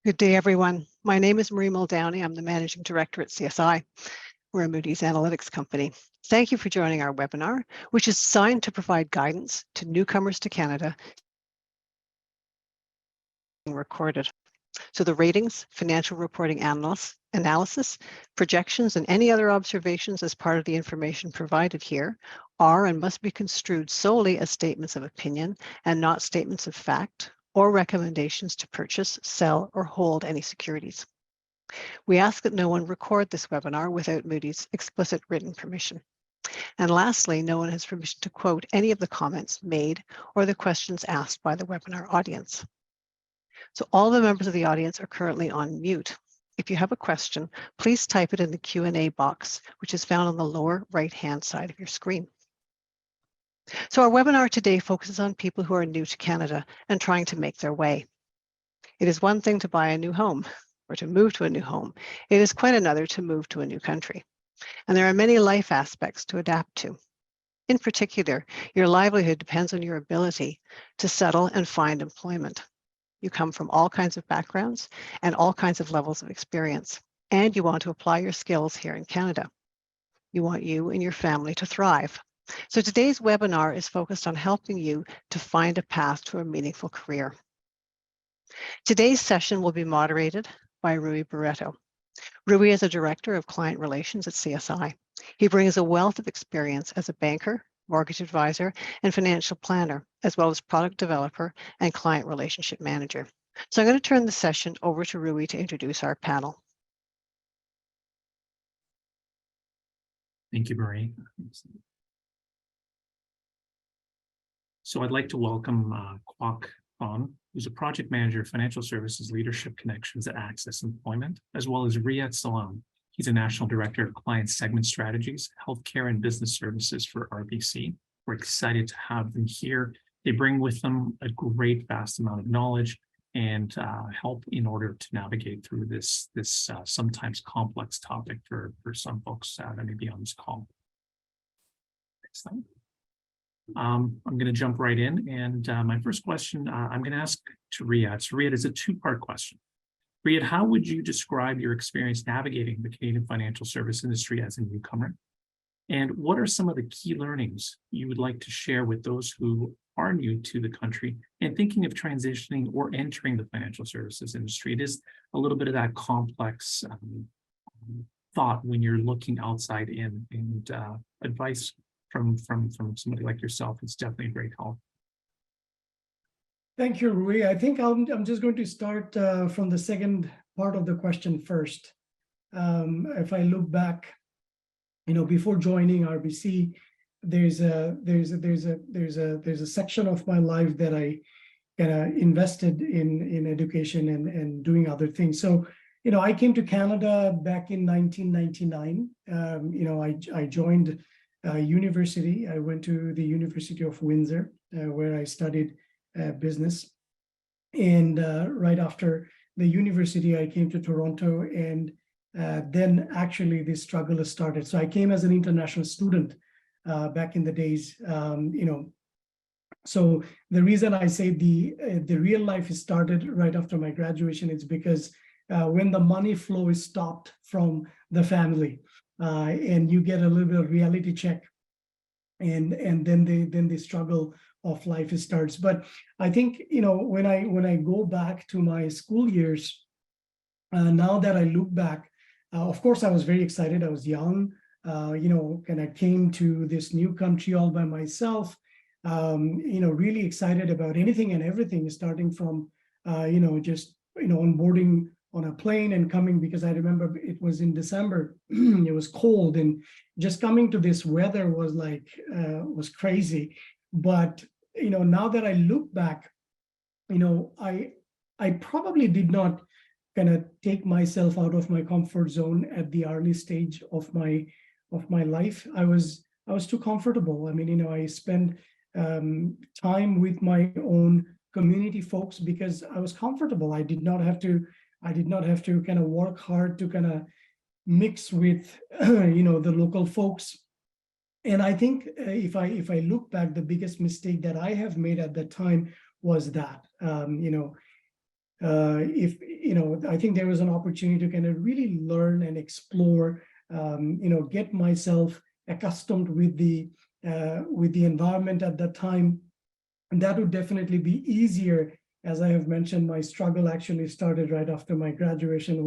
Good day, everyone. My name is Marie Muldowney. I'm the Managing Director at CSI. We're a Moody's Analytics company. Thank you for joining our webinar, which is designed to provide guidance to newcomers to Canada being recorded. So the ratings, financial reporting analysis, projections, and any other observations as part of the information provided here are and must be construed solely as statements of opinion and not statements of fact or recommendations to purchase, sell, or hold any securities. We ask that no one record this webinar without Moody's explicit written permission. And lastly, no one has permission to quote any of the comments made or the questions asked by the webinar audience. So all the members of the audience are currently on mute. If you have a question, please type it in the Q&A box, which is found on the lower right-hand side of your screen. So our webinar today focuses on people who are new to Canada and trying to make their way. It is one thing to buy a new home or to move to a new home. It is quite another to move to a new country. And there are many life aspects to adapt to. In particular, your livelihood depends on your ability to settle and find employment. You come from all kinds of backgrounds and all kinds of levels of experience, and you want to apply your skills here in Canada. You want you and your family to thrive. So today's webinar is focused on helping you to find a path to a meaningful career. Today's session will be moderated by Rui Barreto. Rui is a Director of Client Relations at CSI. He brings a wealth of experience as a banker, mortgage advisor, and financial planner, as well as product developer and client relationship manager. So I'm going to turn the session over to Rui to introduce our panel. Thank you, Marie. So I'd like to welcome Kwok Thon, who's a project manager of financial services leadership connections at Access Employment, as well as Riyadh Salam. He's a national director of client segment strategies, healthcare and business services for RBC. We're excited to have them here. They bring with them a great vast amount of knowledge and help in order to navigate through this sometimes complex topic for some folks that may be on this call. Next slide. I'm going to jump right in, and my first question I'm going to ask to Riyadh. So Riyadh is a two-part question. Riyadh, how would you describe your experience navigating the Canadian financial service industry as a newcomer? And what are some of the key learnings you would like to share with those who are new to the country and thinking of transitioning or entering the financial services industry? It is a little bit of that complex thought when you're looking outside in, and advice from somebody like yourself is definitely a great help. Thank you, Rui. I think I'm just going to start from the second part of the question first. If I look back, before joining RBC, there's a section of my life that I invested in education and doing other things. So, I came to Canada back in 1999. I joined university. I went to the University of Windsor, where I studied business. And right after the university, I came to Toronto, and then actually this struggle has started. So I came as an international student back in the days, So the reason I say the real life is started right after my graduation is because when the money flow is stopped from the family, and you get a little bit of reality check, and then the struggle of life starts. But I think when I go back to my school years, now that I look back, of course I was very excited. I was young, and I came to this new country all by myself. Really excited about anything and everything, starting from just onboarding on a plane and coming, because I remember it was in December. It was cold, and just coming to this weather was like was crazy. But now that I look back, I probably did not take myself out of my comfort zone at the early stage of my life. I was too comfortable. I spent time with my own community folks because I was comfortable. I did not have to work hard to mix with the local folks. And I think if I look back, the biggest mistake that I have made at that time was that if, I think there was an opportunity to kind of really learn and explore, get myself accustomed with the environment at that time. And that would definitely be easier. As I have mentioned, my struggle actually started right after my graduation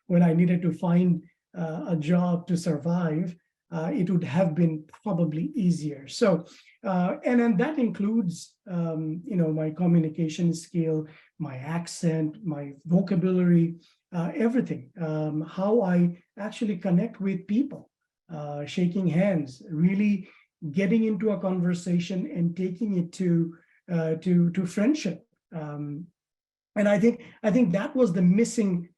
when I needed to find a job to survive. It would have been probably easier. So, and then that includes, my communication skill, my accent, my vocabulary, everything, how I actually connect with people, shaking hands, really getting into a conversation and taking it to friendship. And I think that was the missing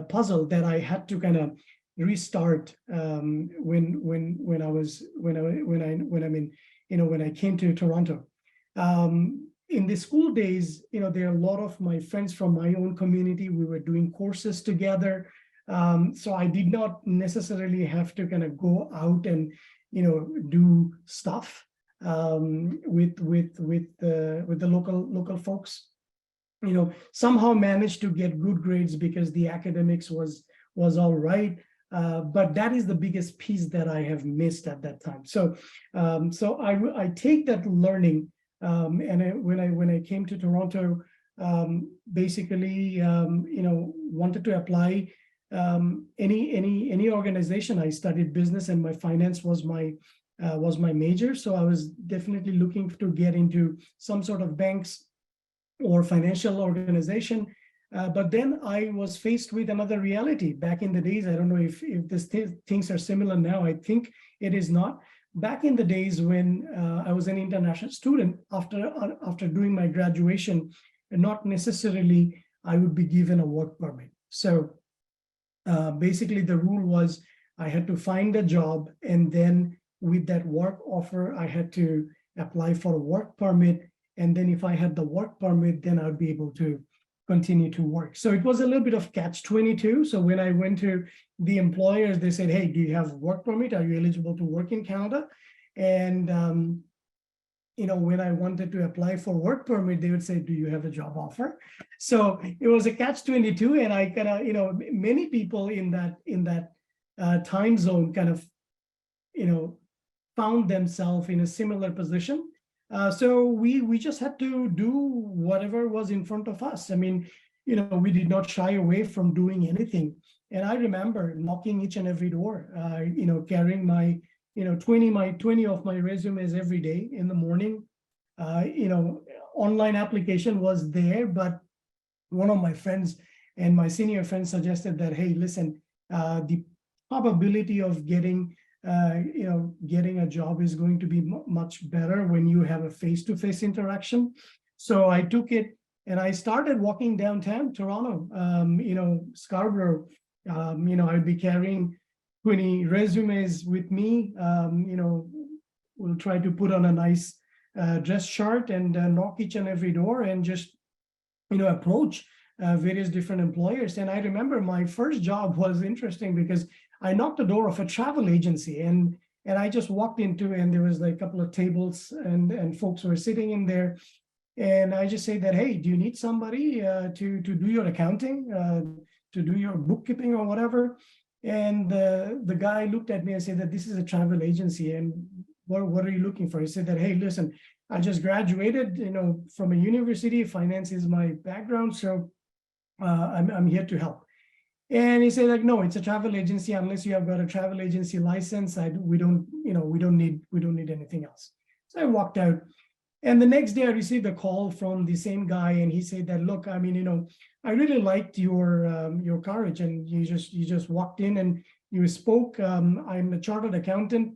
puzzle that I had to kind of restart when I came to Toronto. In the school days, there are a lot of my friends from my own community. We were doing courses together, so I did not necessarily have to kind of go out and do stuff with the local folks. Somehow managed to get good grades because the academics was all right. But that is the biggest piece that I have missed at that time. So, I take that learning, and when I came to Toronto, basically, wanted to apply any organization. I studied business, and my finance was my major. So I was definitely looking to get into some sort of banks or financial organization. But then I was faced with another reality. Back in the days, I don't know if things are similar now. I think it is not. Back in the days when I was an international student, after doing my graduation, not necessarily I would be given a work permit. So basically the rule was I had to find a job, and then with that work offer, I had to apply for a work permit. And then if I had the work permit, then I'd be able to continue to work. So it was a little bit of catch-22. So when I went to the employers, they said, hey, do you have a work permit? Are you eligible to work in Canada? And, when I wanted to apply for work permit, they would say, do you have a job offer? So it was a catch-22. And I kind of, many people in that time zone kind of, found themselves in a similar position. So we just had to do whatever was in front of us. I mean, we did not shy away from doing anything. And I remember knocking each and every door, carrying my, 20 of my resumes every day in the morning. Online application was there, but one of my friends and my senior friends suggested that, hey, listen, the probability of getting a job is going to be much better when you have a face-to-face interaction. So I took it and I started walking downtown Toronto, Scarborough. I'd be carrying 20 resumes with me. We'll try to put on a nice dress shirt and knock each and every door and just, approach various different employers. And I remember my first job was interesting because I knocked the door of a travel agency, and I just walked into, and there was like a couple of tables and folks were sitting in there. And I just say that, hey, do you need somebody to do your accounting, to do your bookkeeping or whatever? And the guy looked at me and said that this is a travel agency, and what are you looking for? He said that, hey, listen, I just graduated, from a university. Finance is my background, so I'm here to help. And he said, like, no, it's a travel agency. Unless you have got a travel agency license, we don't need anything else. So I walked out. And the next day I received a call from the same guy, and he said that, look, I mean, I really liked your courage, and you just walked in and you spoke. I'm a chartered accountant,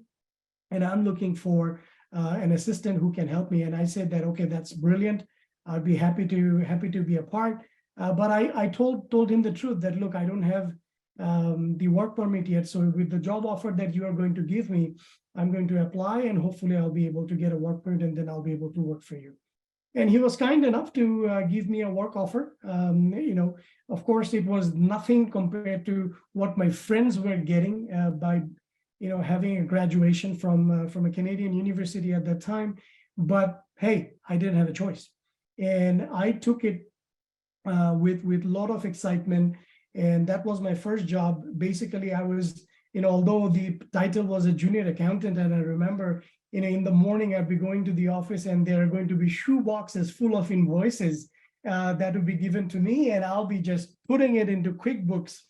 and I'm looking for an assistant who can help me. And I said that, okay, that's brilliant. I'd be happy to be a part. But I told him the truth that, look, I don't have the work permit yet. So with the job offer that you are going to give me, I'm going to apply, and hopefully I'll be able to get a work permit, and then I'll be able to work for you. And he was kind enough to give me a work offer. Of course, it was nothing compared to what my friends were getting by, having a graduation from a Canadian university at that time. But hey, I didn't have a choice, and I took it with a lot of excitement. And that was my first job. Basically, I was, although the title was a junior accountant, and I remember, in the morning I'd be going to the office and there are going to be shoe boxes full of invoices that would be given to me, and I'll be just putting it into QuickBooks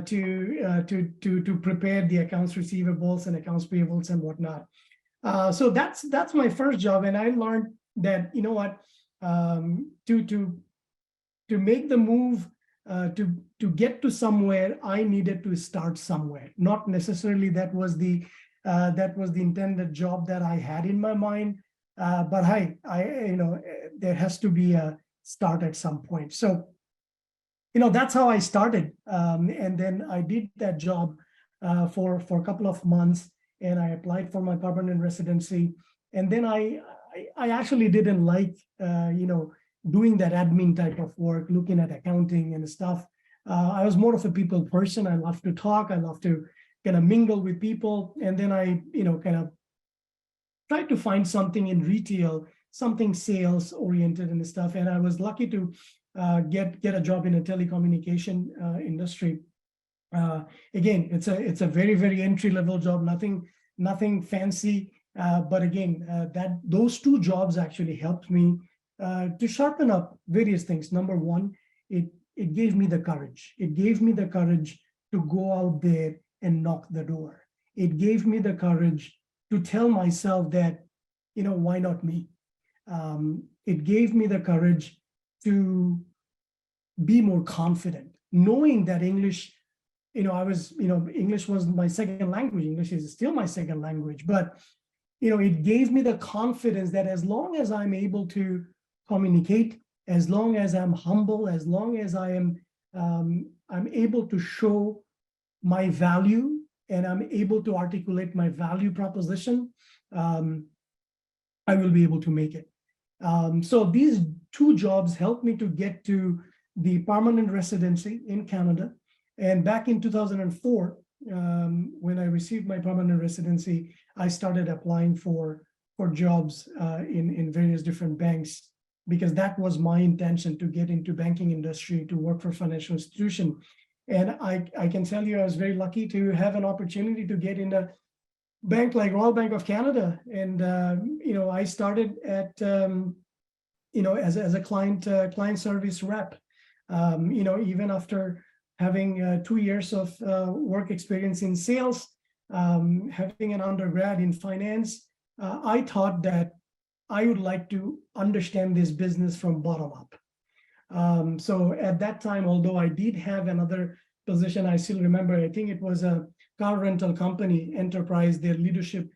to prepare the accounts receivables and accounts payables and whatnot. So that's my first job, and I learned that to make the move to get to somewhere, I needed to start somewhere. Not necessarily that was the intended job that I had in my mind, but there has to be a start at some point. So that's how I started, and then I did that job for a couple of months, and I applied for my permanent residency. And then I actually didn't like doing that admin type of work, looking at accounting and stuff. I was more of a people person. I love to talk. I love to kind of mingle with people. And then I, kind of tried to find something in retail, something sales oriented and stuff. And I was lucky to get a job in a telecommunication industry. Again, it's a very, very entry level job, nothing fancy. But again, those two jobs actually helped me to sharpen up various things. Number one, it gave me the courage. It gave me the courage to go out there and knock the door. It gave me the courage to tell myself that, why not me? It gave me the courage to be more confident, knowing that English, English was my second language. English is still my second language, but, it gave me the confidence that as long as I'm able to communicate, as long as I'm humble, as long as I'm able to show my value and I'm able to articulate my value proposition, I will be able to make it. So these two jobs helped me to get to the permanent residency in Canada. And back in 2004, when I received my permanent residency, I started applying for jobs in various different banks, because that was my intention, to get into banking industry, to work for financial institution. And I can tell you, I was very lucky to have an opportunity to get in a bank like Royal Bank of Canada. And, I started at, as a client service rep, even after having 2 years of work experience in sales, having an undergrad in finance, I thought that I would like to understand this business from bottom up. So at that time, although I did have another position, I still remember, I think it was a car rental company, Enterprise, their leadership,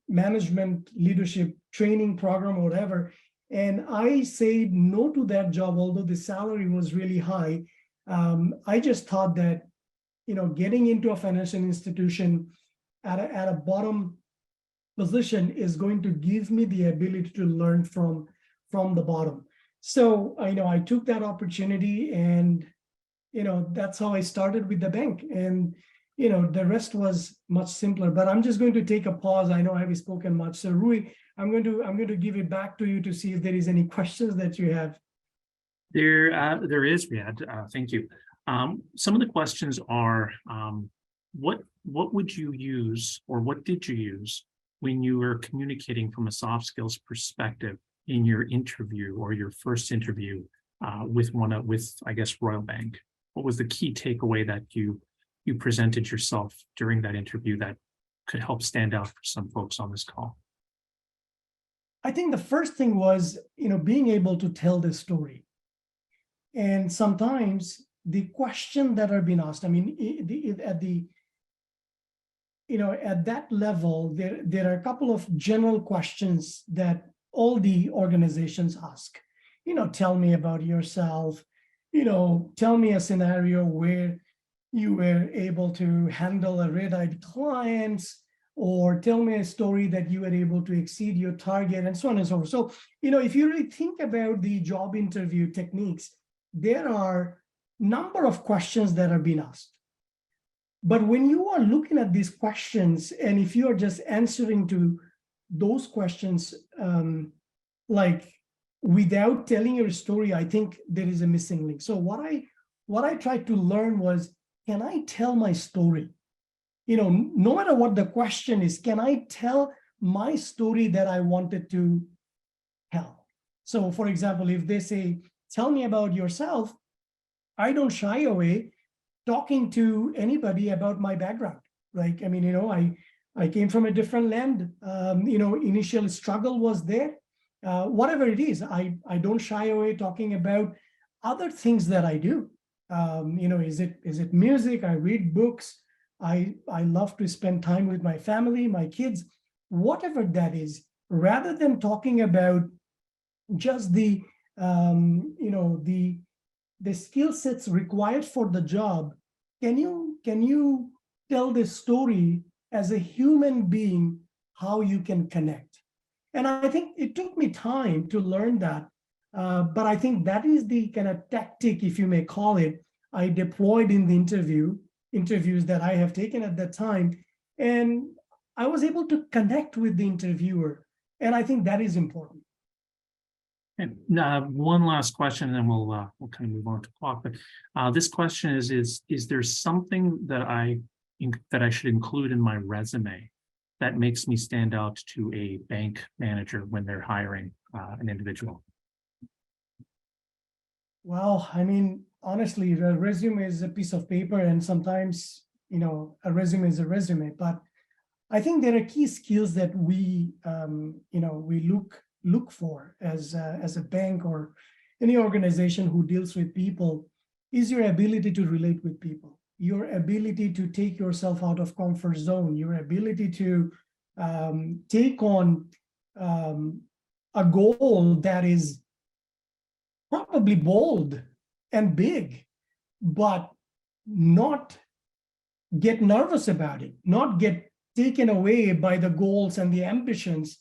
management leadership training program or whatever. And I said no to that job, although the salary was really high. I just thought that, getting into a financial institution at a bottom position is going to give me the ability to learn from the bottom. So I took that opportunity, and that's how I started with the bank. And the rest was much simpler. But I'm just going to take a pause. I know I haven't spoken much. So Rui, I'm going to give it back to you to see if there is any questions that you have. There is, Riyadh. Thank you. Some of the questions are, what would you use, or what did you use when you were communicating from a soft skills perspective in your interview, or your first interview with I guess, Royal Bank? What was the key takeaway that you presented yourself during that interview that could help stand out for some folks on this call? I think the first thing was, being able to tell the story. And sometimes the question that are being asked, I mean, at that level, there are a couple of general questions that all the organizations ask. Tell me about yourself. Tell me a scenario where you were able to handle a red-eyed client, or tell me a story that you were able to exceed your target, and so on and so forth. So, if you really think about the job interview techniques, there are a number of questions that are being asked. But when you are looking at these questions, and if you are just answering to those questions, like, without telling your story, I think there is a missing link. So what I tried to learn was, can I tell my story? No matter what the question is, can I tell my story that I wanted to tell? So for example, if they say, tell me about yourself, I don't shy away talking to anybody about my background. Like, I mean, I came from a different land. Initial struggle was there. Whatever it is, I don't shy away talking about other things that I do. Is it music? I read books. I love to spend time with my family, my kids, whatever that is, rather than talking about just the skill sets required for the job. Can you tell the story as a human being, how you can connect? And I think it took me time to learn that. But I think that is the kind of tactic, if you may call it, I deployed in the interviews that I have taken at that time. And I was able to connect with the interviewer. And I think that is important. And one last question, and then we'll kind of move on to Kwok. But this question is there something that I should include in my resume that makes me stand out to a bank manager when they're hiring an individual? Well, I mean, honestly, the resume is a piece of paper, and sometimes, a resume is a resume. But I think there are key skills that we look for as a bank or any organization who deals with people, is your ability to relate with people, your ability to take yourself out of comfort zone, your ability to take on a goal that is probably bold and big, but not get nervous about it, not get taken away by the goals and the ambitions,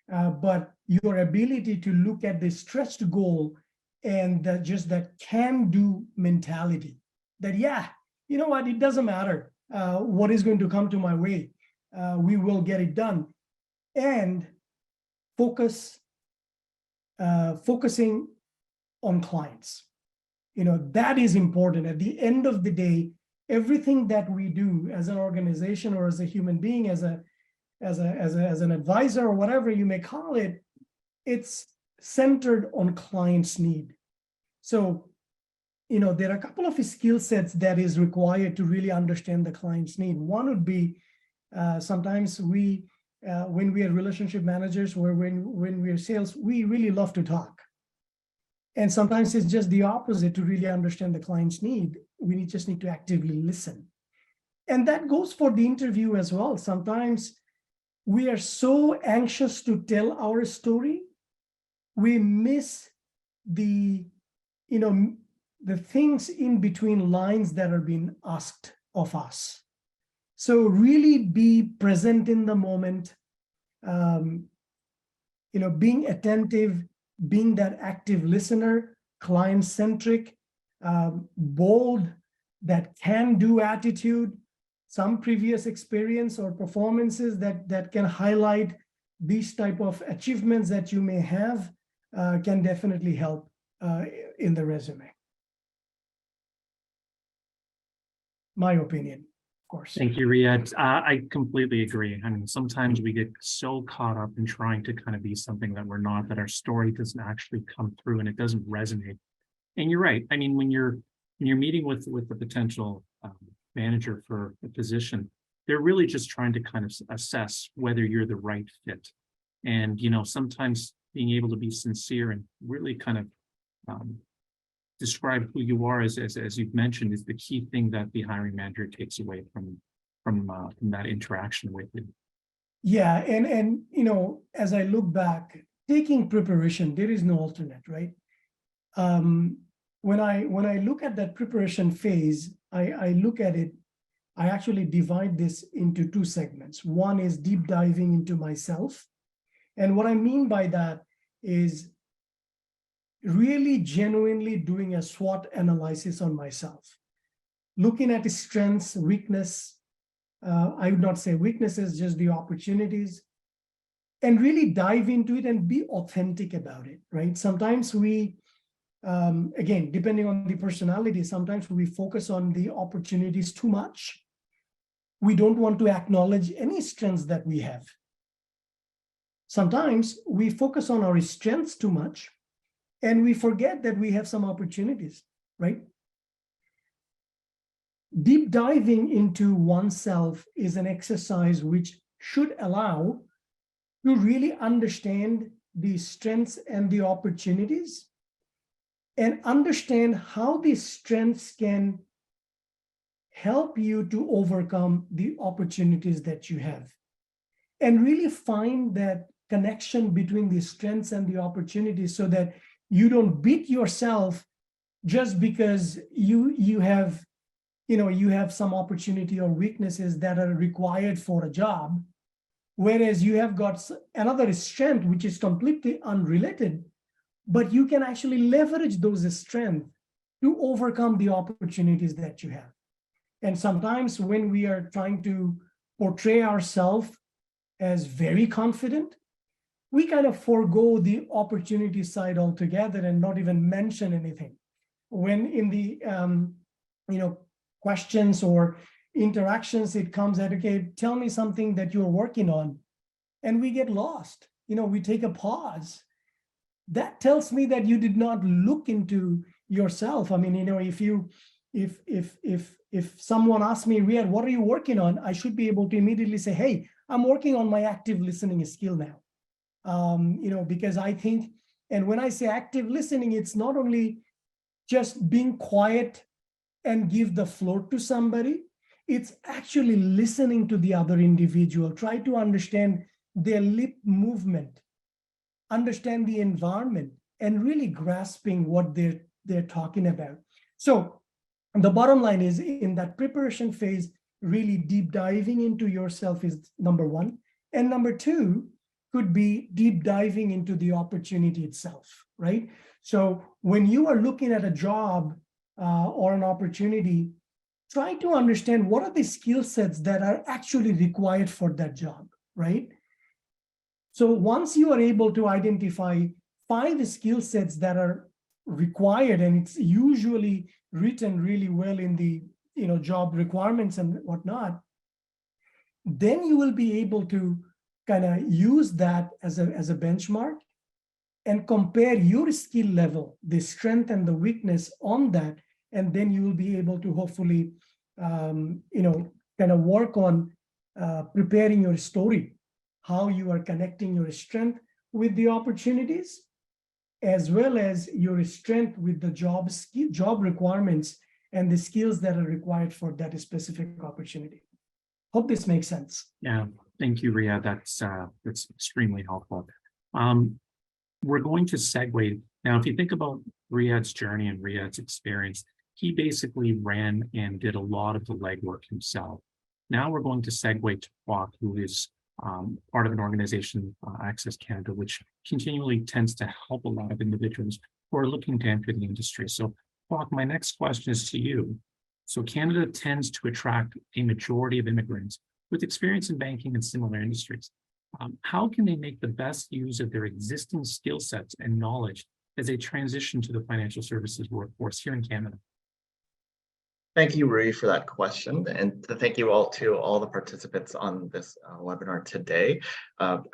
but your ability to look at the stretched goal and that can-do mentality. That, yeah, you know what, it doesn't matter what is going to come to my way. We will get it done. And focusing on clients. That is important. At the end of the day, everything that we do as an organization or as a human being, as an advisor or whatever you may call it, it's centered on client's need. So, there are a couple of skill sets that is required to really understand the client's need. One would be sometimes when we are relationship managers or when we are sales, we really love to talk. And sometimes it's just the opposite. To really understand the client's need, we just need to actively listen. And that goes for the interview as well. Sometimes we are so anxious to tell our story, we miss the things in between lines that are being asked of us. So really be present in the moment, being attentive, being that active listener, client-centric, bold, that can-do attitude, some previous experience or performances that can highlight these type of achievements that you may have, can definitely help in the resume. My opinion, of course. Thank you, Riyadh. I completely agree. I mean, sometimes we get so caught up in trying to kind of be something that we're not, that our story doesn't actually come through and it doesn't resonate. And you're right. I mean, when you're meeting with the potential manager for a position, they're really just trying to kind of assess whether you're the right fit. And, sometimes being able to be sincere and really kind of describe who you are, as you've mentioned, is the key thing that the hiring manager takes away from that interaction with you. Yeah, and as I look back, taking preparation, there is no alternate, right? When I look at that preparation phase, I look at it, I actually divide this into two segments. One is deep diving into myself. And what I mean by that is really genuinely doing a SWOT analysis on myself, looking at strengths, weakness. I would not say weaknesses, just the opportunities, and really dive into it and be authentic about it, right? Sometimes we, again, depending on the personality, sometimes we focus on the opportunities too much. We don't want to acknowledge any strengths that we have. Sometimes we focus on our strengths too much and we forget that we have some opportunities, right? Deep diving into oneself is an exercise which should allow to really understand the strengths and the opportunities and understand how these strengths can help you to overcome the opportunities that you have. And really find that connection between the strengths and the opportunities so that you don't beat yourself just because you have some opportunity or weaknesses that are required for a job, whereas you have got another strength which is completely unrelated, but you can actually leverage those strengths to overcome the opportunities that you have. And sometimes when we are trying to portray ourselves as very confident, we kind of forego the opportunity side altogether and not even mention anything. When in the questions or interactions, it comes at, okay, tell me something that you're working on, and we get lost. We take a pause. That tells me that you did not look into yourself. I mean, if someone asks me, Riyadh, what are you working on? I should be able to immediately say, hey, I'm working on my active listening skill now. Because I think, and when I say active listening, it's not only just being quiet and give the floor to somebody, it's actually listening to the other individual, try to understand their lip movement, understand the environment, and really grasping what they're talking about. So the bottom line is, in that preparation phase, really deep diving into yourself is number one. And number two could be deep diving into the opportunity itself, right? So when you are looking at a job or an opportunity, try to understand what are the skill sets that are actually required for that job, right? So once you are able to identify 5 skill sets that are required, and it's usually written really well in the job requirements and whatnot, then you will be able to kind of use that as a benchmark and compare your skill level, the strength and the weakness on that, and then you will be able to hopefully kind of work on preparing your story, how you are connecting your strength with the opportunities, as well as your strength with the job requirements and the skills that are required for that specific opportunity. Hope this makes sense. Yeah, thank you, Riyadh. That's extremely helpful. We're going to segue now. If you think about Riyadh's journey and Riyadh's experience, he basically ran and did a lot of the legwork himself. Now we're going to segue to Kwok, who is part of an organization, Access Canada, which continually tends to help a lot of individuals who are looking to enter the industry. So, Kwok, my next question is to you. So Canada tends to attract a majority of immigrants with experience in banking and similar industries. How can they make the best use of their existing skill sets and knowledge as they transition to the financial services workforce here in Canada? Thank you, Rui, for that question. And thank you all to all the participants on this webinar today.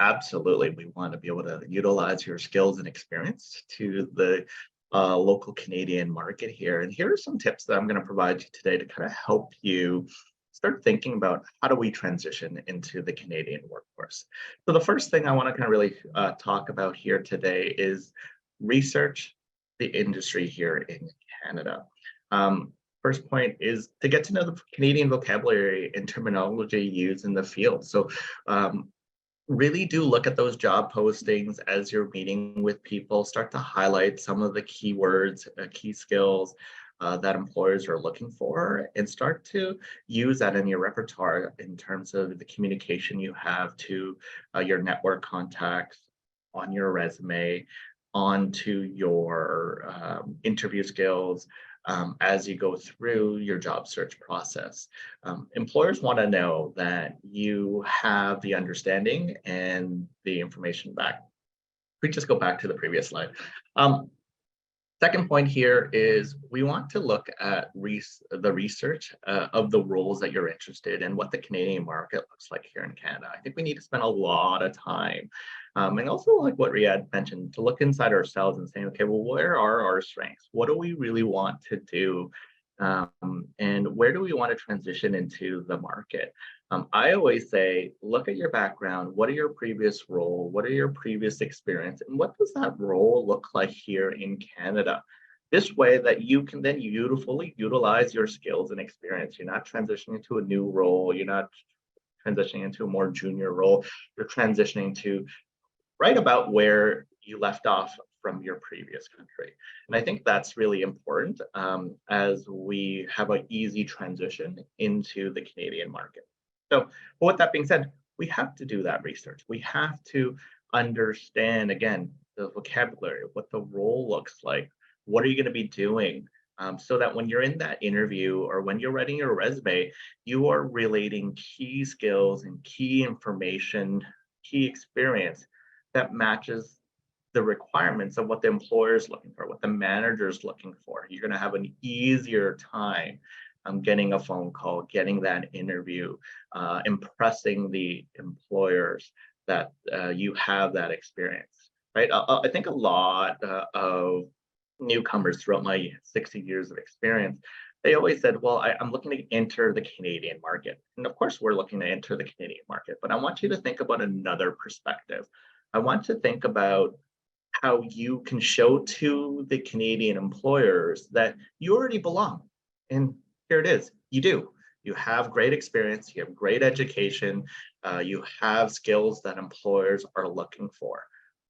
Absolutely, we want to be able to utilize your skills and experience to the local Canadian market here. And here are some tips that I'm going to provide you today to kind of help you start thinking about how do we transition into the Canadian workforce. So the first thing I want to kind of really talk about here today is research the industry here in Canada. First point is to get to know the Canadian vocabulary and terminology used in the field. So really do look at those job postings as you're meeting with people, start to highlight some of the keywords, key skills that employers are looking for, and start to use that in your repertoire in terms of the communication you have to your network contacts, on your resume, onto your interview skills, as you go through your job search process. Employers want to know that you have the understanding and the information back. We just go back to the previous slide. Second point here is we want to look at the research of the roles that you're interested in, what the Canadian market looks like here in Canada. I think we need to spend a lot of time, and also like what Riyadh mentioned, to look inside ourselves and saying, okay, well, where are our strengths? What do we really want to do? And where do we want to transition into the market? I always say, look at your background. What are your previous role? What are your previous experience? And what does that role look like here in Canada? This way that you can then beautifully utilize your skills and experience. You're not transitioning into a new role. You're not transitioning into a more junior role. You're transitioning to right about where you left off from your previous country. And I think that's really important as we have an easy transition into the Canadian market. So with that being said, we have to do that research. We have to understand, again, the vocabulary, what the role looks like, what are you going to be doing, so that when you're in that interview or when you're writing your resume, you are relating key skills and key information, key experience that matches the requirements of what the employer is looking for, what the manager is looking for. You're going to have an easier time getting a phone call, getting that interview, impressing the employers that you have that experience, right? I think a lot of newcomers throughout my 60 years of experience, they always said, well, I'm looking to enter the Canadian market. And of course, we're looking to enter the Canadian market, but I want you to think about another perspective. I want to think about how you can show to the Canadian employers that you already belong. And here it is, you do. You have great experience, you have great education, you have skills that employers are looking for.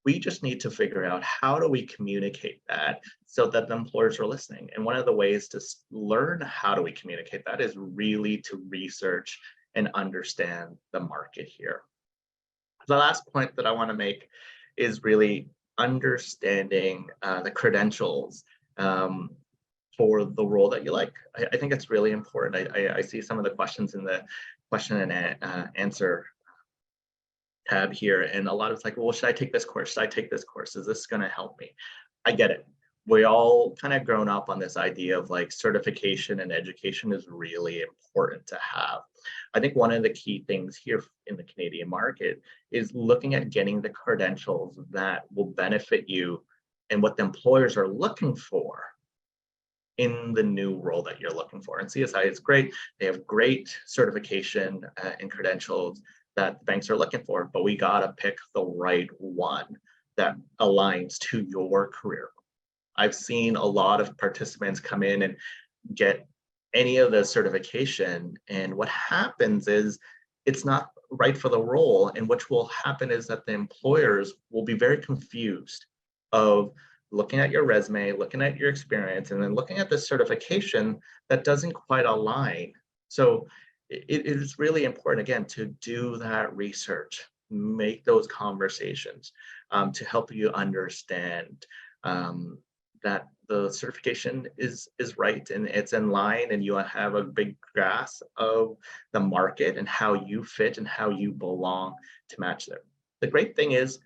We just need to figure out how do we communicate that so that the employers are listening. And one of the ways to learn how do we communicate that is really to research and understand the market here. The last point that I want to make is really understanding the credentials for the role that you like. I think it's really important. I see some of the questions in the question and answer tab here, and a lot of it's like, well, should I take this course? Should I take this course? Is this going to help me? I get it. We all kind of grown up on this idea of like certification and education is really important to have. I think one of the key things here in the Canadian market is looking at getting the credentials that will benefit you and what the employers are looking for in the new role that you're looking for. And CSI is great. They have great certification and credentials that banks are looking for, but we got to pick the right one that aligns to your career. I've seen a lot of participants come in and get any of the certification, and what happens is it's not right for the role, and what will happen is that the employers will be very confused of looking at your resume, looking at your experience, and then looking at the certification that doesn't quite align. So it is really important, again, to do that research, make those conversations to help you understand that the certification is right and it's in line, and you have a big grasp of the market and how you fit and how you belong to match there. The great thing is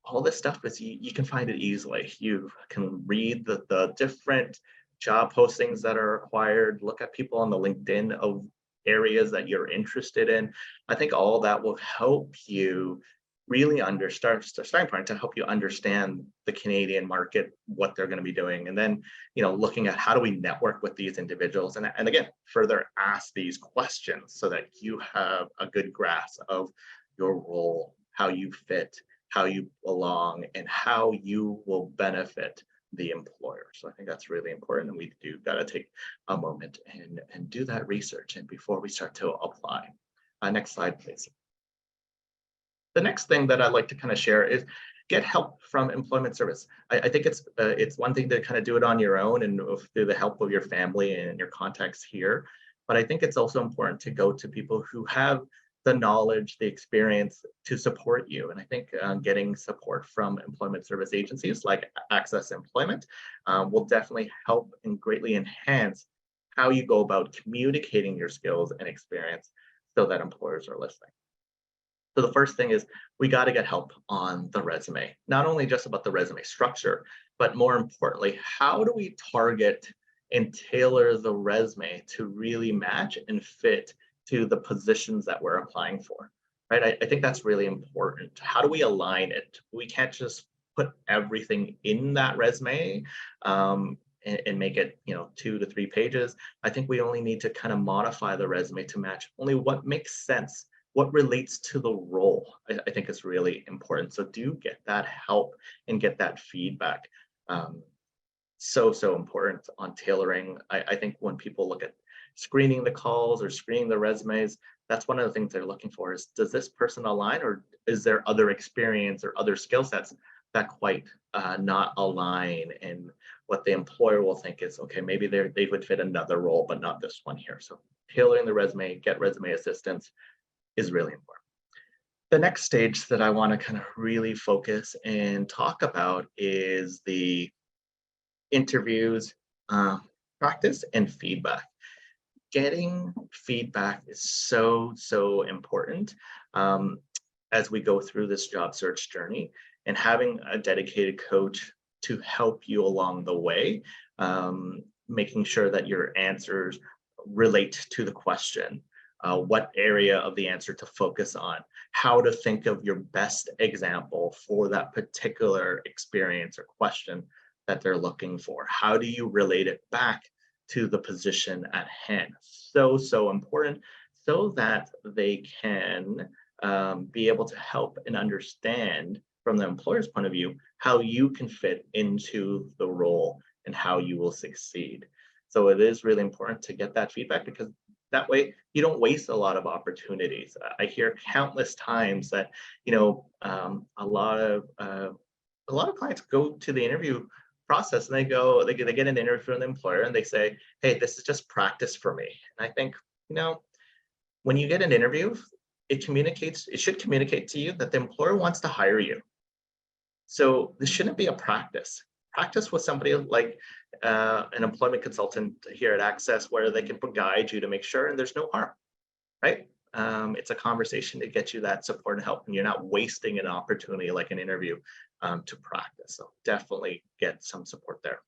all this stuff is you can find it easily. You can read the different job postings that are required, look at people on the LinkedIn of areas that you're interested in. I think all that will help you really understand, starting point to help you understand the Canadian market, what they're going to be doing. And then, looking at how do we network with these individuals and again, further ask these questions so that you have a good grasp of your role, how you fit, how you belong, and how you will benefit the employer. So I think that's really important, and we do got to take a moment and do that research and before we start to apply. Next slide, please. The next thing that I'd like to kind of share is get help from employment service. I think it's one thing to kind of do it on your own and through the help of your family and your contacts here, but I think it's also important to go to people who have the knowledge, the experience to support you. And I think getting support from employment service agencies like Access Employment will definitely help and greatly enhance how you go about communicating your skills and experience so that employers are listening. So the first thing is we got to get help on the resume, not only just about the resume structure, but more importantly, how do we target and tailor the resume to really match and fit to the positions that we're applying for, right? I think that's really important. How do we align it? We can't just put everything in that resume and make it, 2 to 3 pages. I think we only need to kind of modify the resume to match only what makes sense, what relates to the role. I think is really important. So do get that help and get that feedback. So important on tailoring. I think when people look at screening the calls or screening the resumes, that's one of the things they're looking for is, does this person align, or is there other experience or other skill sets that quite not align? And what the employer will think is, okay, maybe they would fit another role, but not this one here. So tailoring the resume, get resume assistance is really important. The next stage that I want to kind of really focus and talk about is the interviews, practice, and feedback. Getting feedback is so important as we go through this job search journey, and having a dedicated coach to help you along the way, making sure that your answers relate to the question, what area of the answer to focus on, how to think of your best example for that particular experience or question that they're looking for. How do you relate it back to the position at hand? So important, so that they can be able to help and understand from the employer's point of view how you can fit into the role and how you will succeed. So it is really important to get that feedback, because that way you don't waste a lot of opportunities. I hear countless times that a lot of clients go to the interview process and they get an interview from the employer and they say, hey, this is just practice for me. And I think, when you get an interview, it should communicate to you that the employer wants to hire you. So this shouldn't be a practice. Practice with somebody like an employment consultant here at Access, where they can guide you to make sure, and there's no harm, right? It's a conversation to get you that support and help, and you're not wasting an opportunity like an interview to practice. So definitely get some support there.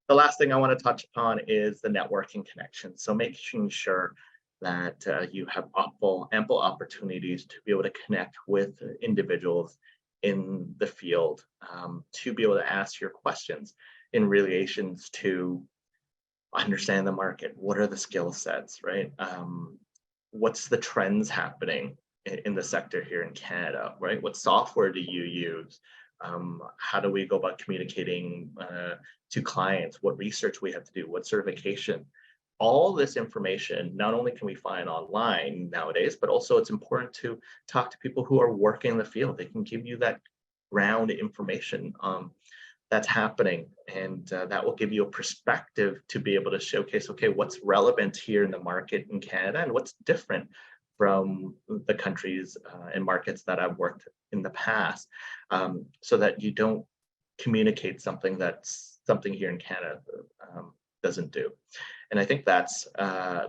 The last thing I want to touch upon is the networking connection. So making sure that you have ample opportunities to be able to connect with individuals in the field, to be able to ask your questions in relations to understand the market. What are the skill sets, right? What's the trends happening in the sector here in Canada, right? What software do you use? How do we go about communicating to clients? What research we have to do? What certification? All this information, not only can we find online nowadays, but also it's important to talk to people who are working in the field. They can give you that ground information that's happening, and that will give you a perspective to be able to showcase, okay, what's relevant here in the market in Canada and what's different from the countries and markets that I've worked in the past, so that you don't communicate something here in Canada doesn't do. And I think that's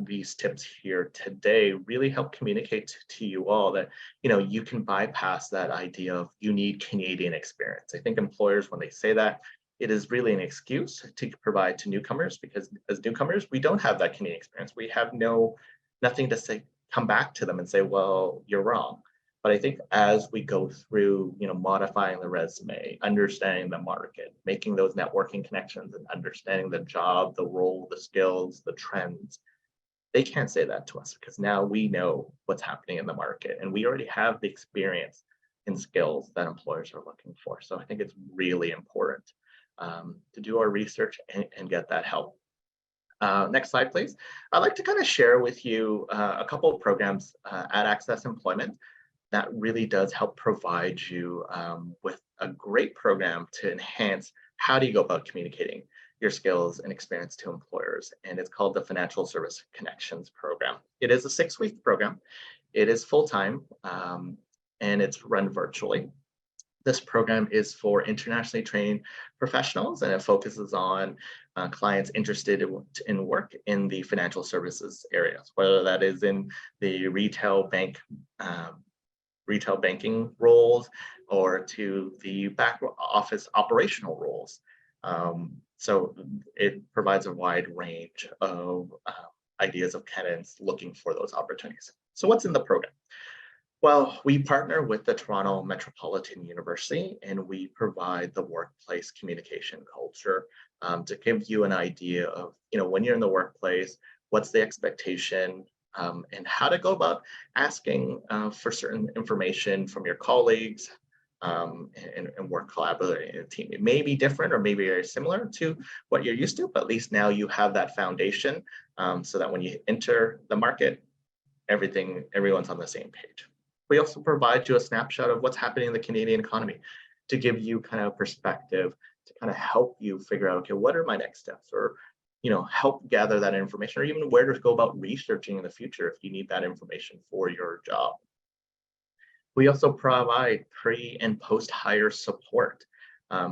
these tips here today really help communicate to you all that, you can bypass that idea of you need Canadian experience. I think employers, when they say that, it is really an excuse to provide to newcomers, because as newcomers, we don't have that Canadian experience. We have nothing to say, come back to them and say, well, you're wrong. But I think as we go through, modifying the resume, understanding the market, making those networking connections, and understanding the job, the role, the skills, the trends, they can't say that to us, because now we know what's happening in the market and we already have the experience and skills that employers are looking for. So I think it's really important to do our research and get that help. Next slide, please. I'd like to kind of share with you a couple of programs at Access Employment that really does help provide you with a great program to enhance how do you go about communicating your skills and experience to employers. And it's called the Financial Service Connections Program. It is a 6-week program. It is full-time and it's run virtually. This program is for internationally trained professionals, and it focuses on clients interested in work in the financial services areas, whether that is in the retail banking roles or to the back office operational roles. So it provides a wide range of ideas of candidates looking for those opportunities. So what's in the program? Well, we partner with the Toronto Metropolitan University, and we provide the workplace communication culture to give you an idea of, when you're in the workplace, what's the expectation, and how to go about asking for certain information from your colleagues and work collaboratively in a team. It may be different or maybe very similar to what you're used to, but at least now you have that foundation so that when you enter the market, everyone's on the same page. We also provide you a snapshot of what's happening in the Canadian economy to give you kind of perspective, to kind of help you figure out, okay, what are my next steps, or help gather that information, or even where to go about researching in the future if you need that information for your job. We also provide pre and post-hire support.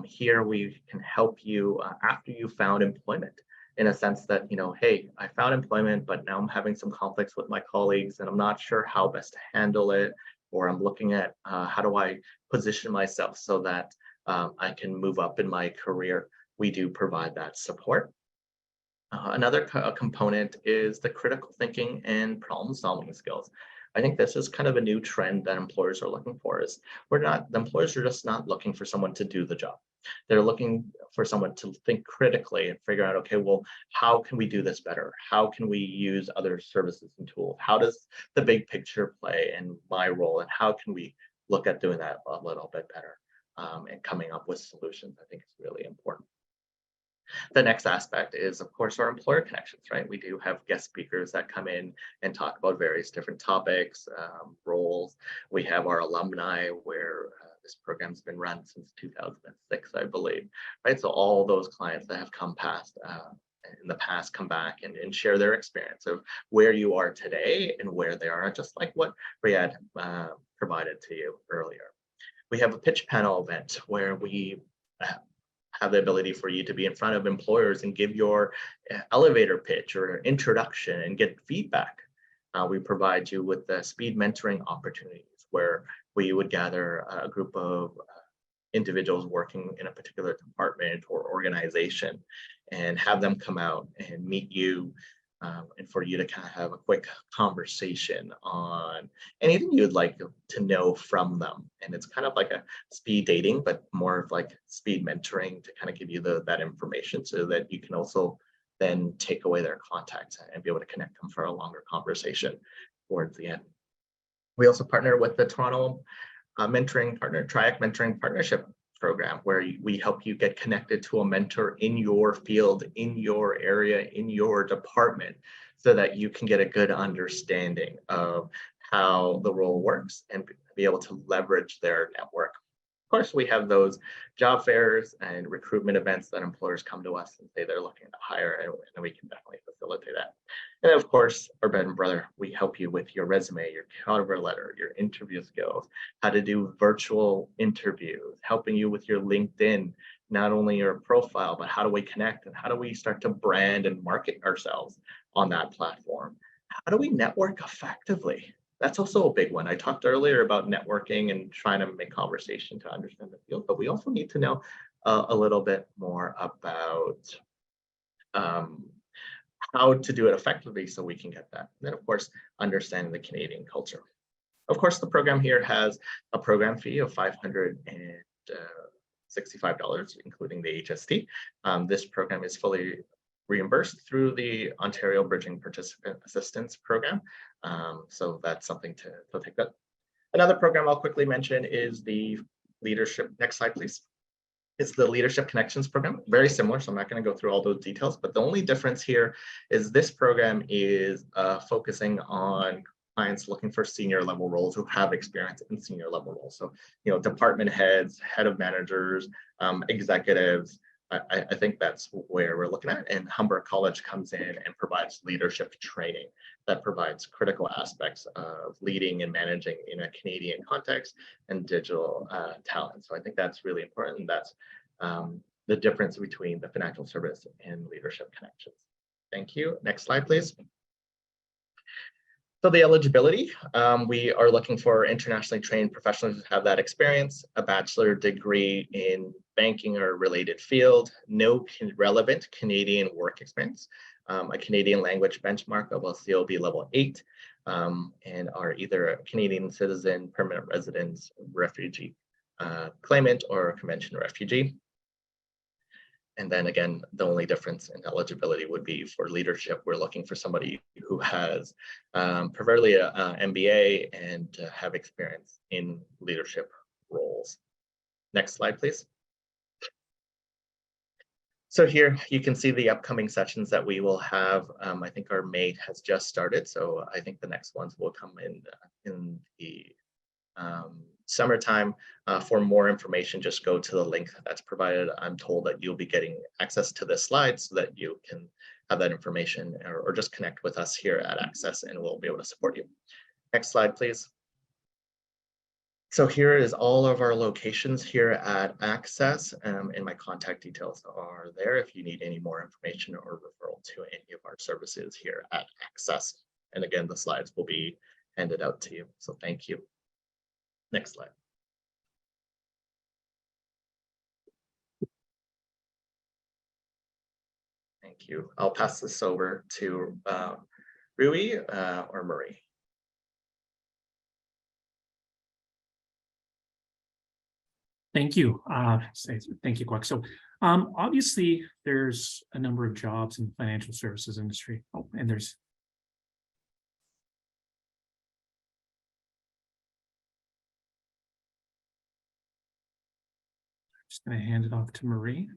Here we can help you after you found employment, in a sense that, hey, I found employment, but now I'm having some conflicts with my colleagues and I'm not sure how best to handle it, or I'm looking at how do I position myself so that I can move up in my career. We do provide that support. Another component is the critical thinking and problem-solving skills. I think this is kind of a new trend that employers are looking for. The employers are just not looking for someone to do the job. They're looking for someone to think critically and figure out, okay, well, how can we do this better? How can we use other services and tools? How does the big picture play in my role? And how can we look at doing that a little bit better and coming up with solutions? I think is really important. The next aspect is, of course, our employer connections, right? We do have guest speakers that come in and talk about various different topics, roles. We have our alumni, where this program's been run since 2006, I believe, right? So all those clients that have come past in the past come back and share their experience of where you are today and where they are, just like what Riyadh provided to you earlier. We have a pitch panel event where we have the ability for you to be in front of employers and give your elevator pitch or introduction and get feedback. We provide you with the speed mentoring opportunities, where we would gather a group of individuals working in a particular department or organization and have them come out and meet you, and for you to kind of have a quick conversation on anything you'd like to know from them. And it's kind of like a speed dating, but more of like speed mentoring to kind of give you that information so that you can also then take away their contacts and be able to connect them for a longer conversation towards the end. We also partner with the Toronto Triac Mentoring Partnership Program, where we help you get connected to a mentor in your field, in your area, in your department, so that you can get a good understanding of how the role works and be able to leverage their network. Of course, we have those job fairs and recruitment events that employers come to us and say they're looking to hire, and we can definitely facilitate that. And of course, our bread and butter, we help you with your resume, your cover letter, your interview skills, how to do virtual interviews, helping you with your LinkedIn, not only your profile, but how do we connect and how do we start to brand and market ourselves on that platform? How do we network effectively? That's also a big one. I talked earlier about networking and trying to make conversation to understand the field, but we also need to know a little bit more about how to do it effectively so we can get that. And then, of course, understanding the Canadian culture. Of course, the program here has a program fee of $565, including the HST. This program is fully reimbursed through the Ontario Bridging Participant Assistance Program. So that's something to take that. Another program I'll quickly mention is the leadership. Next slide, please. It's the Leadership Connections Program. Very similar, so I'm not going to go through all those details, but the only difference here is this program is focusing on clients looking for senior level roles who have experience in senior level roles. So, department heads, head of managers, executives, I think that's where we're looking at. And Humber College comes in and provides leadership training that provides critical aspects of leading and managing in a Canadian context and digital talent. So I think that's really important. That's the difference between the financial service and leadership connections. Thank you. Next slide, please. So the eligibility, we are looking for internationally trained professionals who have that experience, a bachelor degree in banking or related field, no relevant Canadian work experience, a Canadian language benchmark of a COB level 8, and are either a Canadian citizen, permanent resident, refugee claimant, or a convention refugee. And then again, the only difference in eligibility would be for leadership. We're looking for somebody who has preferably an MBA and have experience in leadership roles. Next slide, please. So here you can see the upcoming sessions that we will have. I think our May has just started, so I think the next ones will come in the summertime. For more information, just go to the link that's provided. I'm told that you'll be getting access to this slide so that you can have that information, or just connect with us here at Access and we'll be able to support you. Next slide, please. So here is all of our locations here at Access, and my contact details are there if you need any more information or referral to any of our services here at Access. And again, the slides will be handed out to you. So thank you. Next slide. Thank you. I'll pass this over to Rui or Marie. Thank you. Thank you, Kwok. So obviously, there's a number of jobs in the financial services industry. Oh, and there's just going to hand it off to Marie.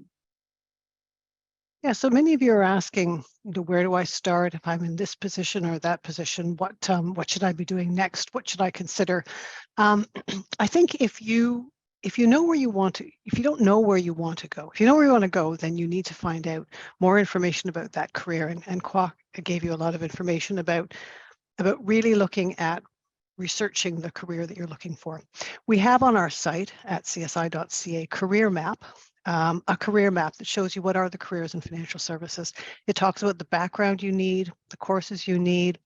Yeah, so many of you are asking, where do I start if I'm in this position or that position? What should I be doing next? What should I consider? I think if you know where you want to, if you don't know where you want to go, if you know where you want to go, then you need to find out more information about that career. And Kwok gave you a lot of information about really looking at researching the career that you're looking for. We have on our site at csi.ca career map. A career map that shows you what are the careers in financial services. It talks about the background you need, the courses you need,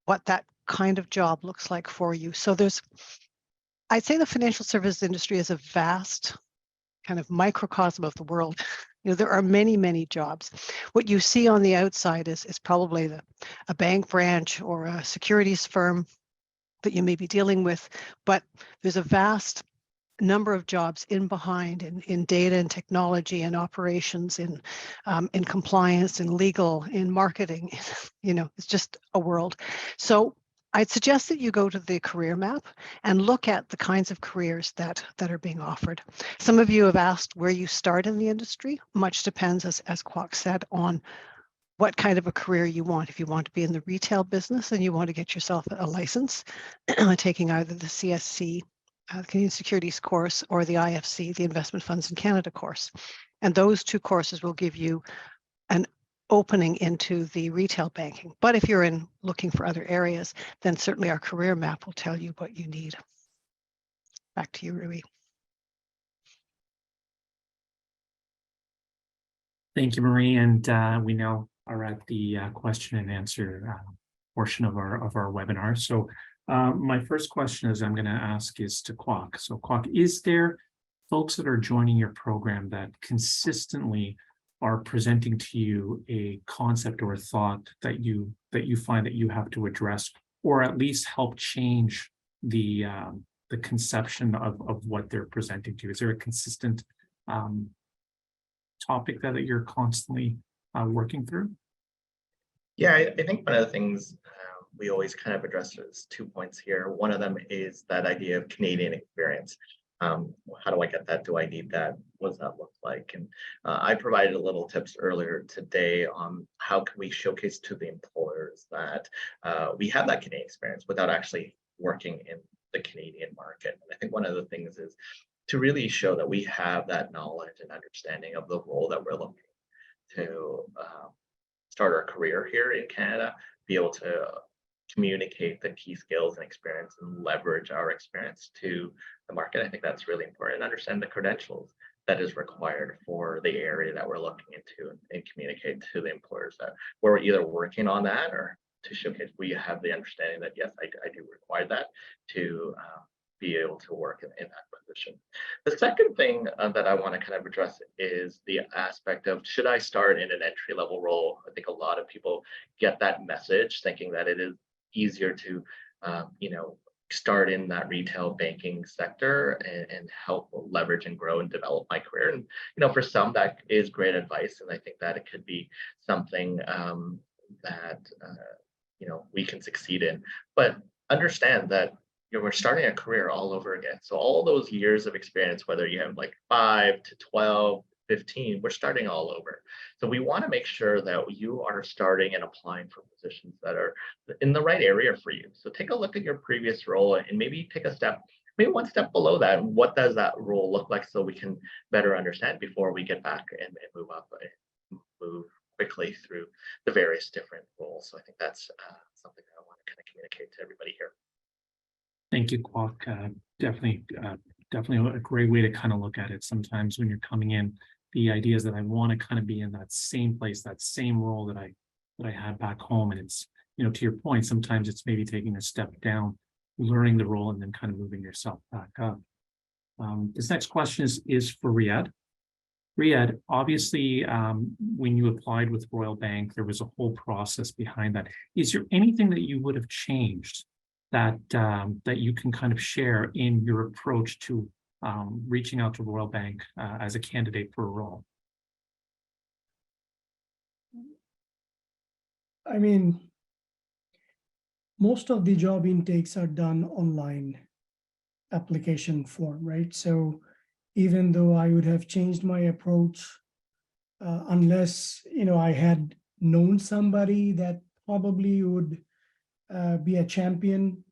what that kind of job looks like for you. So I'd say the financial services industry is a vast kind of microcosm of the world. You know, there are many, many jobs. What you see on the outside is probably a bank branch or a securities firm that you may be dealing with, but there's a vast number of jobs behind in data and technology and operations, in compliance, in legal, in marketing. You know, it's just a world. So I'd suggest that you go to the career map and look at the kinds of careers that are being offered. Some of you have asked where you start in the industry. Much depends, as Kwok said, on what kind of a career you want. If you want to be in the retail business and you want to get yourself a license, taking either the CSC, Canadian Securities course, or the IFC, the Investment Funds in Canada course. And those two courses will give you an opening into the retail banking. But if you're looking for other areas, then certainly our career map will tell you what you need. Back to you, Rui. Thank you, Marie. And we now are at the question and answer portion of our webinar. So my first question I'm going to ask is to Kwok. So Kwok, is there folks that are joining your program that consistently are presenting to you a concept or a thought that you find that you have to address, or at least help change the conception of what they're presenting to you? Is there a consistent topic that you're constantly working through? Yeah, I think one of the things we always kind of address is 2 points here. One of them is that idea of Canadian experience. How do I get that? Do I need that? What does that look like? And I provided a little tips earlier today on how can we showcase to the employers that we have that Canadian experience without actually working in the Canadian market. And I think one of the things is to really show that we have that knowledge and understanding of the role that we're looking to start our career here in Canada, be able to communicate the key skills and experience and leverage our experience to the market. I think that's really important, and understand the credentials that is required for the area that we're looking into, and communicate to the employers that we're either working on that, or to showcase we have the understanding that yes, I do require that to be able to work in that position. The second thing that I want to kind of address is the aspect of, should I start in an entry level role? I think a lot of people get that message thinking that it is easier to start in that retail banking sector and help leverage and grow and develop my career. And for some, that is great advice, and I think that it could be something that we can succeed in. But understand that we're starting a career all over again. So all those years of experience, whether you have like 5 to 12, 15, we're starting all over. So we want to make sure that you are starting and applying for positions that are in the right area for you. So take a look at your previous role and maybe take a step, maybe one step below that. What does that role look like, so we can better understand before we get back and move up and move quickly through the various different roles. So I think that's something that I want to kind of communicate to everybody here. Thank you, Kwok. Definitely a great way to kind of look at it. Sometimes when you're coming in, the idea is that I want to kind of be in that same place, that same role that I had back home. And it's, to your point, sometimes it's maybe taking a step down, learning the role, and then kind of moving yourself back up. This next question is for Riyadh. Riyadh, obviously, when you applied with Royal Bank, there was a whole process behind that. Is there anything that you would have changed that you can kind of share in your approach to reaching out to Royal Bank as a candidate for a role? I mean, most of the job intakes are done online application form, right? So even though I would have changed my approach, unless I had known somebody that probably would be a champion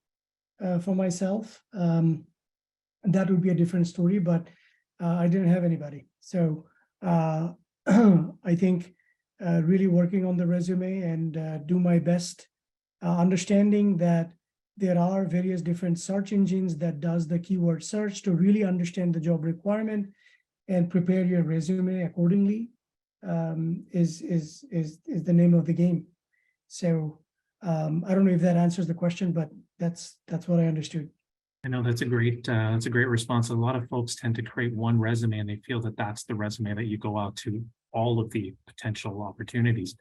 for myself, that would be a different story, but I didn't have anybody. So I think really working on the resume and do my best, understanding that there are various different search engines that does the keyword search, to really understand the job requirement and prepare your resume accordingly, is the name of the game. So I don't know if that answers the question, but that's what I understood. I know that's a great response. A lot of folks tend to create one resume and they feel that that's the resume that you go out to all of the potential opportunities.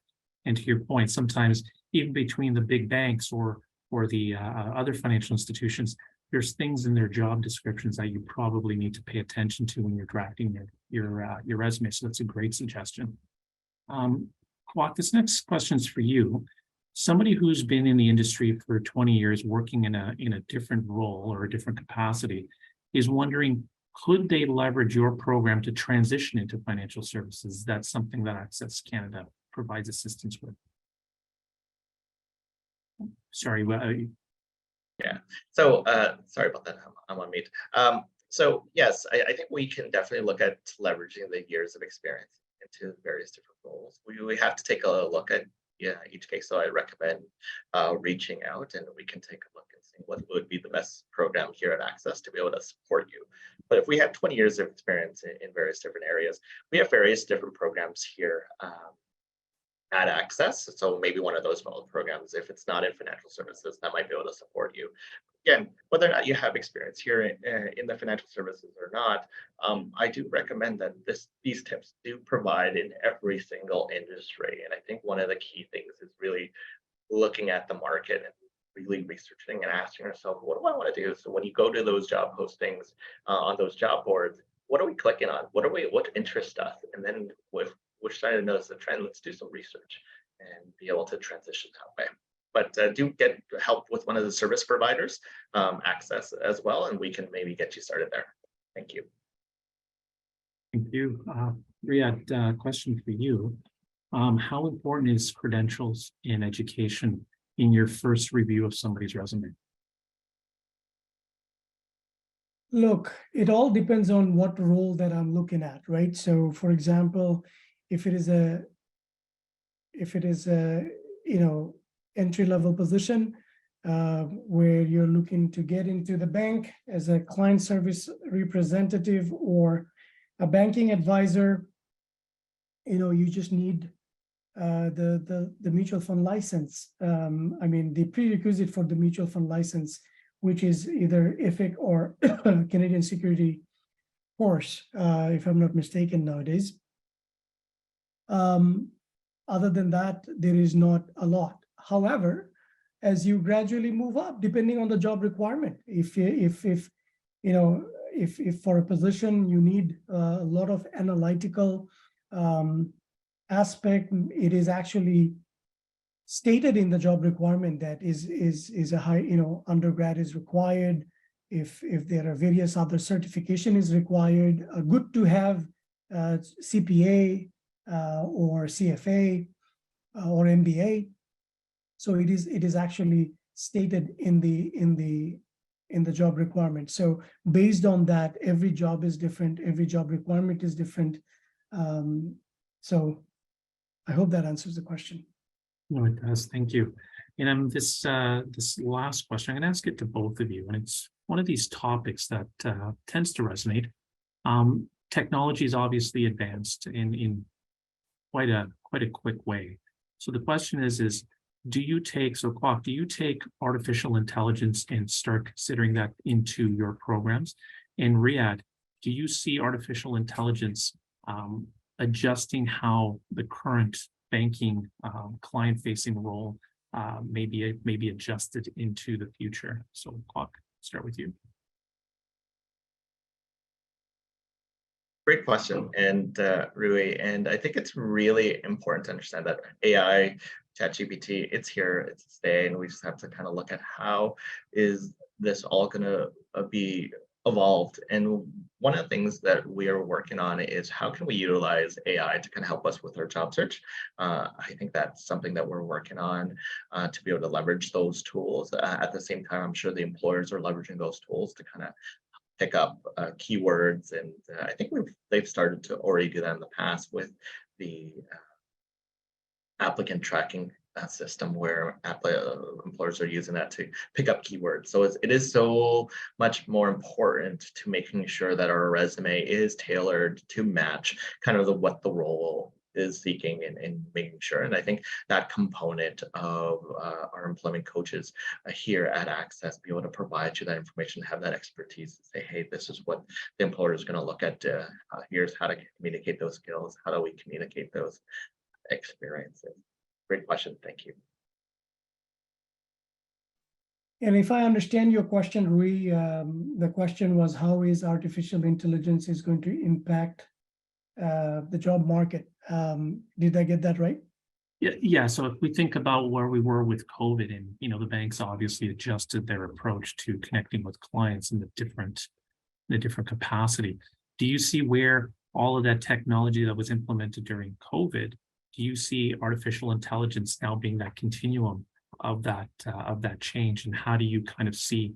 And to your point, sometimes even between the big banks or the other financial institutions, there's things in their job descriptions that you probably need to pay attention to when you're drafting your resume. So that's a great suggestion. Kwok, this next question is for you. Somebody who's been in the industry for 20 years working in a different role or a different capacity is wondering, could they leverage your program to transition into financial services? That's something that Access Canada provides assistance with. Sorry. Yeah. So sorry about that. I'm on mute. So yes, I think we can definitely look at leveraging the years of experience into various different roles. We have to take a look at each case. So I recommend reaching out, and we can take a look and see what would be the best program here at Access to be able to support you. But if we have 20 years of experience in various different areas, we have various different programs here at Access. So maybe one of those programs, if it's not in financial services, that might be able to support you. Again, whether or not you have experience here in the financial services or not, I do recommend that these tips do provide in every single industry. And I think one of the key things is really looking at the market and really researching and asking yourself, what do I want to do? So when you go to those job postings on those job boards, what are we clicking on? What interests us? And then if we're starting to notice the trend, let's do some research and be able to transition that way. But do get help with one of the service providers, Access as well, and we can maybe get you started there. Thank you. Thank you. Riyadh, question for you. How important is credentials in education in your first review of somebody's resume? Look, it all depends on what role that I'm looking at, right? So, for example, if it is a entry-level position where you're looking to get into the bank as a client service representative or a banking advisor, you just need the mutual fund license. I mean, the prerequisite for the mutual fund license, which is either IFIC or Canadian Security Course, if I'm not mistaken nowadays. Other than that, there is not a lot. However, as you gradually move up, depending on the job requirement, if for a position you need a lot of analytical aspect, it is actually stated in the job requirement that is a high, undergrad is required. If there are various other certification is required, good to have CPA or CFA or MBA. So it is actually stated in the job requirement. So based on that, every job is different, every job requirement is different. So I hope that answers the question. No, it does. Thank you. And this last question, I'm going to ask it to both of you, and it's one of these topics that tends to resonate. Technology is obviously advanced in quite a quick way. So the question is do you take artificial intelligence and start considering that into your programs? In Riyadh, do you see artificial intelligence adjusting how the current banking client-facing role may be adjusted into the future? So, Kwok, start with you. Great question, and Rui, and I think it's really important to understand that AI, ChatGPT, it's here, it's to stay, and we just have to kind of look at how is this all going to be evolved. And one of the things that we are working on is how can we utilize AI to kind of help us with our job search. I think that's something that we're working on to be able to leverage those tools. At the same time, I'm sure the employers are leveraging those tools to kind of pick up keywords, and I think they've started to already do that in the past with the applicant tracking system where employers are using that to pick up keywords. So it is so much more important to making sure that our resume is tailored to match kind of what the role is seeking and making sure. And I think that component of our employment coaches here at Access be able to provide you that information, have that expertise, say, hey, this is what the employer is going to look at. Here's how to communicate those skills. How do we communicate those experiences? Great question. Thank you. And if I understand your question, Rui, the question was how is artificial intelligence is going to impact the job market. Did I get that right? Yeah. So if we think about where we were with COVID, and the banks obviously adjusted their approach to connecting with clients in the different capacity. Do you see where all of that technology that was implemented during COVID? Do you see artificial intelligence now being that continuum of that change? And how do you kind of see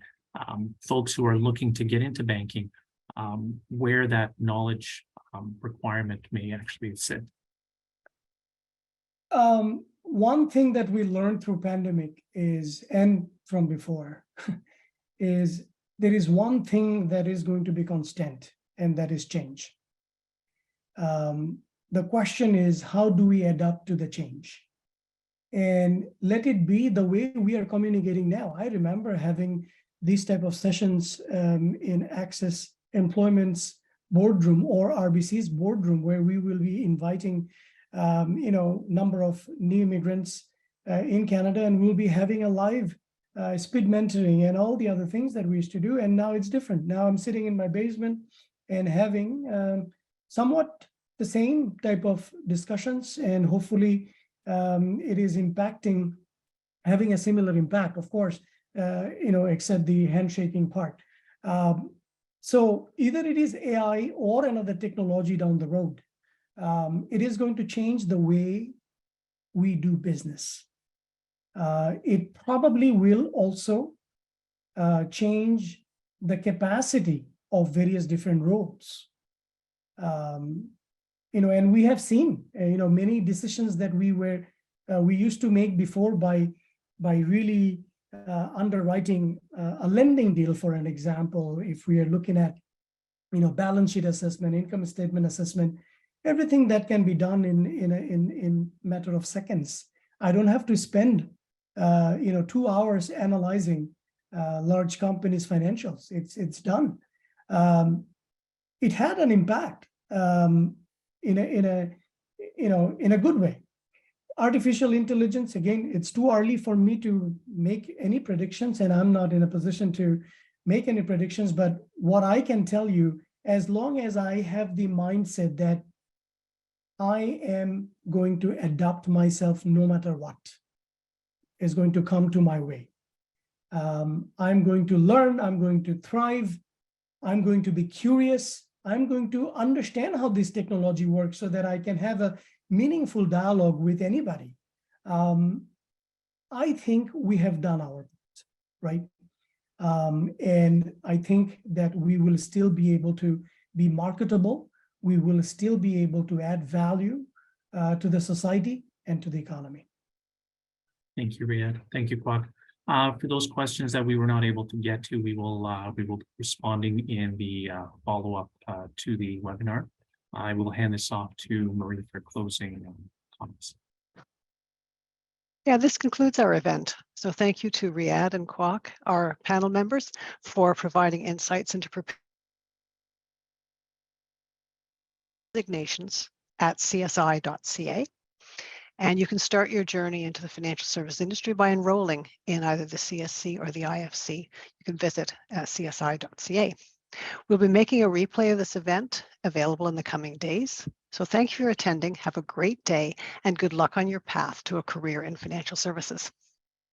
folks who are looking to get into banking, where that knowledge requirement may actually sit? One thing that we learned through pandemic is, and from before, is there is one thing that is going to be constant, and that is change. The question is, how do we adapt to the change? And let it be the way we are communicating now. I remember having these type of sessions in Access Employment's boardroom or RBC's boardroom, where we will be inviting number of new immigrants in Canada, and we'll be having a live speed mentoring and all the other things that we used to do. And now it's different. Now I'm sitting in my basement and having somewhat the same type of discussions, and hopefully it is having a similar impact, of course, except the handshaking part. So either it is AI or another technology down the road. It is going to change the way we do business. It probably will also change the capacity of various different roles. And we have seen, many decisions that we used to make before by really underwriting a lending deal, for an example. If we are looking at, balance sheet assessment, income statement assessment, everything that can be done in matter of seconds. I don't have to spend 2 hours analyzing large companies' financials. It's done. It had an impact in a good way. Artificial intelligence, again, it's too early for me to make any predictions, and I'm not in a position to make any predictions. But what I can tell you, as long as I have the mindset that I am going to adapt myself no matter what is going to come to my way. I'm going to learn, I'm going to thrive, I'm going to be curious, I'm going to understand how this technology works so that I can have a meaningful dialogue with anybody. I think we have done our part, right? And I think that we will still be able to be marketable. We will still be able to add value to the society and to the economy. Thank you, Riyadh. Thank you, Kwok. For those questions that we were not able to get to, we will be responding in the follow-up to the webinar. I will hand this off to Marie for closing comments. Yeah, this concludes our event. So thank you to Riyadh and Kwok, our panel members, for providing insights into designations at csi.ca. And you can start your journey into the financial service industry by enrolling in either the CSC or the IFC. You can visit csi.ca. We'll be making a replay of this event available in the coming days. So thank you for attending. Have a great day and good luck on your path to a career in financial services.